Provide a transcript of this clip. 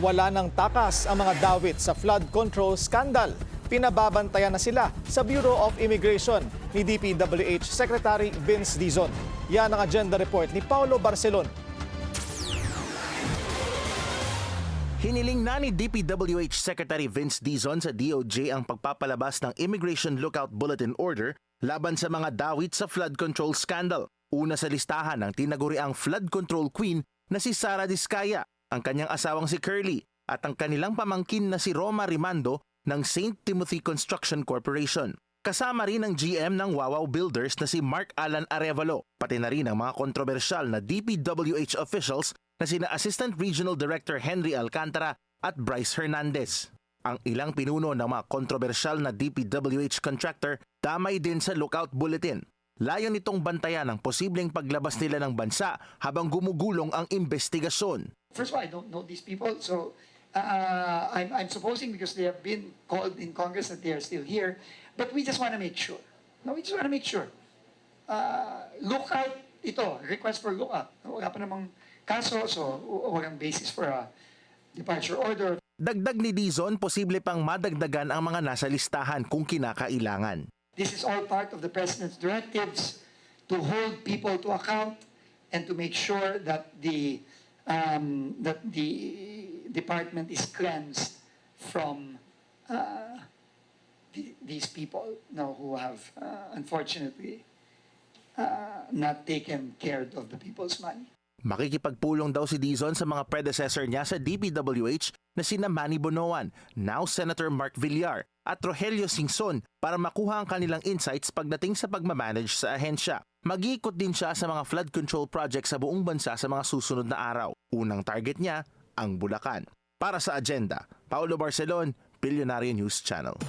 Wala ng takas ang mga dawit sa flood control scandal. Pinababantayan na sila sa Bureau of Immigration ni DPWH Secretary Vince Dizon. Yan ang agenda report ni Paulo Barcelon. Hiniling na ni DPWH Secretary Vince Dizon sa DOJ ang pagpapalabas ng Immigration Lookout Bulletin Order laban sa mga dawit sa flood control scandal. Una sa listahan ng tinaguriang flood control queen na si Sara Diskaya, ang kanyang asawang si Curly at ang kanilang pamangkin na si Roma Rimando ng St. Timothy Construction Corporation. Kasama rin ang GM ng Wawaw Builders na si Mark Alan Arevalo, pati na rin ang mga kontrobersyal na DPWH officials na sina Assistant Regional Director Henry Alcantara at Bryce Hernandez. Ang ilang pinuno ng mga kontrobersyal na DPWH contractor damay din sa lookout bulletin. Layon nitong bantayan ang posibleng paglabas nila ng bansa habang gumugulong ang investigasyon. First of all, I don't know these people, so I'm supposing because they have been called in Congress that they are still here, but we just want to make sure. No, we just want to make sure. Lookout ito, request for lookout. Wala pa namang kaso, so walang basis for a departure order. Dagdag ni Dizon, posible pang madagdagan ang mga nasa listahan kung kinakailangan. This is all part of the President's directives to hold people to account and to make sure that the department is cleansed from these people now who have unfortunately not taken care of the people's money. Makikipagpulong daw si Dizon sa mga predecessor niya sa DPWH na sina Manny Bonoan, now Senator Mark Villar at Rogelio Singson para makuha ang kanilang insights pagdating sa pagmamanage sa ahensya. Mag-iikot din siya sa mga flood control projects sa buong bansa sa mga susunod na araw. Unang target niya, ang Bulacan. Para sa agenda, Paulo Barcelon, Billionaire News Channel.